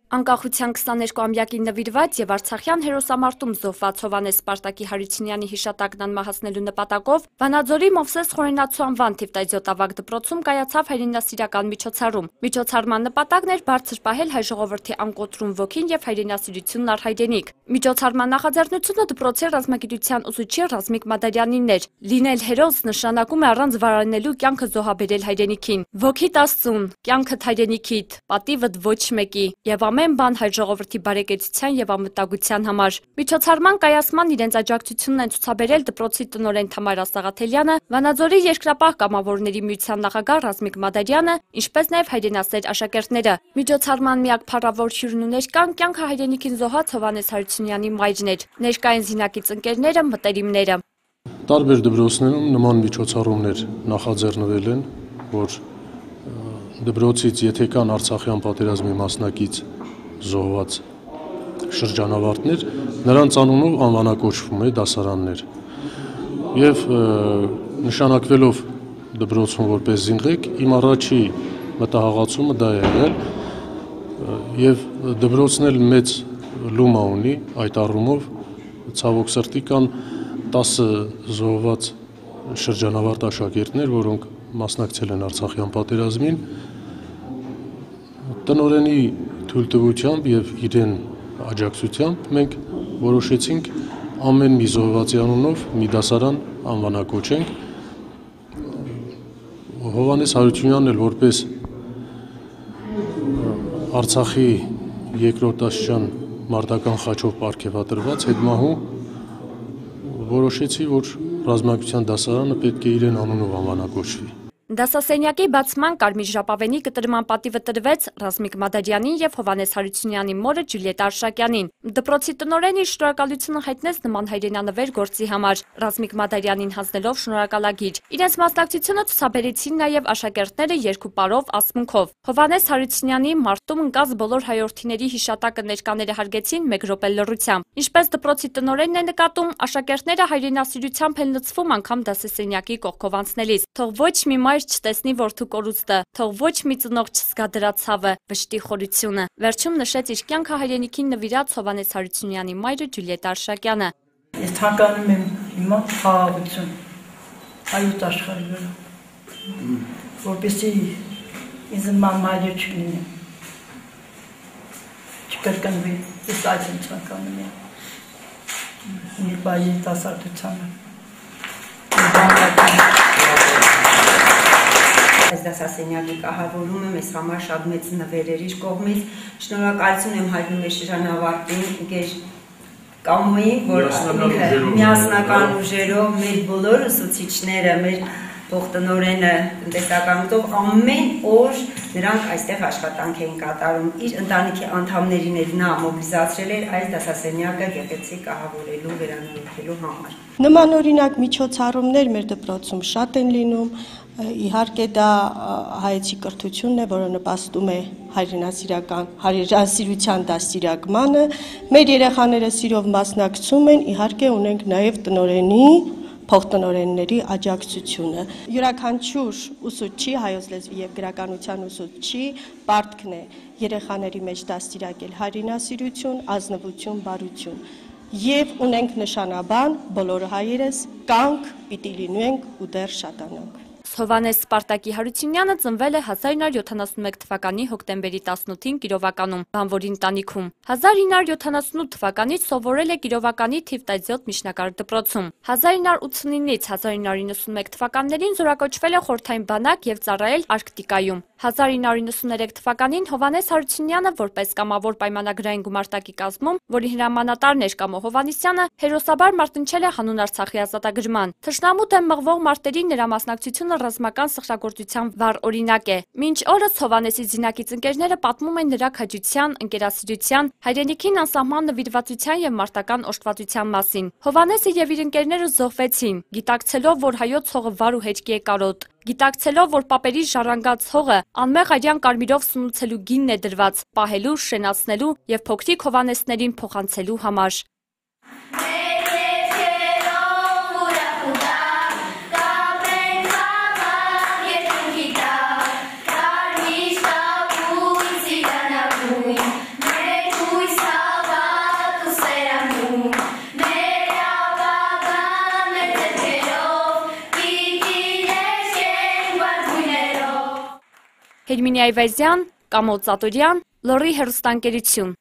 Անկախության 22-ամյակին նվիրված եւ Արցախյան հերոսամարտում զոհված Հովհաննես Սպարտակի Հարությունյանի հիշատակն անմահացնելու նպատակով Վանաձորի Մովսես Խորենացու անվան թիվ 17 ավագ դպրոցում կայացավ հայրենասիրական միջոցառում։ Միջոցառման նպատակն էր բարձր պահել հայ ժողովրդի անկոտրում ոգին եւ հայրենասիրությունն առ հայրենիք։ Միջոցառման նախաձեռնությունը դպրոցի ռազմագիտության ուսուցիչ Ռազմիկ Մադարյանինն էր։ Լինել հերոս նշանակում է առանց վարանելու կյանքը զոհաբերել հայրենիքին։ Ոգիդ Աստծուն, կյանքդ հայրենիքիդ, պատիվդ ոչ մեկի եւ ամեն բան հայ ժողովրդի բարեկեցության եւ անվտանգության համար։ Միջոցառման կայացման իրենց աջակցությունն են ցուցաբերել դպրոցի տնօրեն Թամարա Սաղաթելյանը, Վանաձորի երկրապահ կամավորների միության նախագահ Ռազմիկ Մադարյանը, ինչպես նաեւ հայրենասեր աշակերտները։ Միջոցառման միակ փառավոր հյուրն ու ներկան կյանքը հայրենիքին զոհած Հովհաննես Հարությունյանի մայրն էր։ Ներկային զինակից ընկերները, մտերիմները։ Տարբեր դպրոցներում նման միջոցառումներ նախաձեռնվել են, որ դպրոցից եթե կան Արցախյան պատերազմի մասնակից զոհված շրջանավարտներ, նրանց անունով անվանակոչվում է դասարաններ։ Եվ նշանակվելով դպրոցում որպես զինղեկ, իմ առաջի մտահղացումը դա է եղել, եւ դպրոցն էլ մեծ լումա ունի այդ առումով, ցավոք սրտի կան 10 զոհված շրջանավարտ աշակերտներ, որոնք մասնակցել են Արցախյան պատերազմին, տնօրենի թույլտվությամբ եւ իրեն աջակցությամբ մենք որոշեցինք ամեն մի զոհվածի անունով մի դասարան անվանակոչենք։ Հովհաննես Հարությունյանն էլ որպես Արցախի երկրորդ աստիճան մարտական խաչով պարգևատրված հետմահու որոշեցի, որ ռազմագիտության դասարանը պետք է իրեն անունով անվանակոչվի։ Դասասենյակի բացման կարմիր ժապավենի կտրման պատիվը տրվեց Ռազմիկ Մադարյանին եւ Հովհաննես Հարությունյանի մորը Ջուլիետա Արշակյանին։ Դպրոցի տնօրենը իր շնորհակալությունը հայտնեց նման հայրենանվեր գործի համար, Ռազմիկ Մադարյանին հանձնելով շնորհակալագիր։ Իրենց մասնակցությունը ցուցաբերեցին նաեւ աշակերտները երկու պարով ասմունքով։ Հովհաննես Հարությունյանի մարտում ընկած բոլոր հայրենիների հիշատակը ներկաները հարգեցին 1 րոպե լռությամբ։ Ինչպես դպրոցի տնօրենն է նկատում, աշակերտները հայրենասիրությամբ են լցվում անգամ դասասենյակի կողքով անցնելիս։ Թող ոչ մի մայր չտեսնի որդու կորուստը, թող ոչ մի ծնող չզգա դրա ցավը, վշտի խորությունը։ Վերջում նշեց իր կյանքը հայրենիքին նվիրած Հովհաննես Հարությունյանի մայրը Ջուլիետա Արշակյանը։ Ես թանկանում եմ հիմա խաղաղություն հայոց աշխարհի վրա, որպեսզի ինձ մամայրը չլինի, չկրկնվի, ես այդ եմ թանկանում եմ, իր բայի դասարտությանը։ Այս դասասենյակի կահավորումը մեզ համար շատ մեծ նվեր էր իր կողմից։ Շնորհակալություն եմ հայտնում մեր շրջանավարտին, ընկեր Կամոյին, որ միասնական ուժերով մեր բոլոր ուսուցիչները, մեր ողտնօրենը, տնտեսականությամբ ամեն օր նրանք այստեղ աշխատանք էին կատարում։ Իր ընտանիքի անդամներին էլ նա մոբիլիզացրել էր այս դասասենյակը գեղեցիկ կահավորելու, վերանորոգելու համար։ Նմանօրինակ միջոցառումներ մեր դպրոցում շատ են լինում։ Իհարկե դա հայեցի կրթությունն է, որը նպաստում է հայրենասիրության դաստիարակմանը։ Մեր երեխաները սիրով մասնակցում են, իհարկե ունենք նաև տնօրենի, փոխտնօրենների աջակցությունը։ Յուրաքանչյուր ուսուցչի, հայոց լեզվի եւ գրականության ուսուցչի պարտքն է երեխաների մեջ դաստիարակել հայրենասիրություն, ազնվություն, բարություն։ Եվ ունենք նշանաբան, բոլոր հայերս կանք պիտի լինենք ու դեռ շատանանք։ Հովհաննես Սպարտակի Հարությունյանը ծնվել է 1971 թվականի հոկտեմբերի 18-ին Կիրովականում, բանվորի ընտանիքում։ 1978 թվականից սովորել է Կիրովականի թիվ 17 միջնակարգ դպրոցում։ 1989-ից 1991 թվականներին զորակոչվել է խորհրդային բանակ եւ ծառայել Արկտիկայում։ 1993 թվականին Հովհաննես Հարությունյանը որպես կամավոր պայմանագրային գումարտակի կազմում, որի հրամանատարն էր Կամո Հովհաննիսյանը, հերոսաբար մարտնչել է հանուն Արցախի ազատագրման։ Թշնամու դեմ մղվող մարտերին նրա մասնակցությունը ռազմական սխրագործության վառ օրինակ է։ Մինչ օրս Հովհաննեսի զինակից ընկերները պատմում են նրա քաջության, ընկերասիրության, հայրենիքին անսահման նվիրվածության եւ մարտական օժտվածության մասին։ Հովհաննեսը եւ իր ընկերները զոհվեցին, գիտակցելով, որ հայոց հողը վար ու հեճկի է կարոտ, գիտակցելով, որ պապերի ժառանգած հողը անմեղ արյան կարմիրով սնուցելու գինն է դրված, պահելու, շենացնելու եւ փոքրիկ Հովհաննեսներին փոխանցելու համար։ Մեր Հերմինե Այվազյան, Կամո Ծատուրյան, Լոռի հեռուստաընկերություն։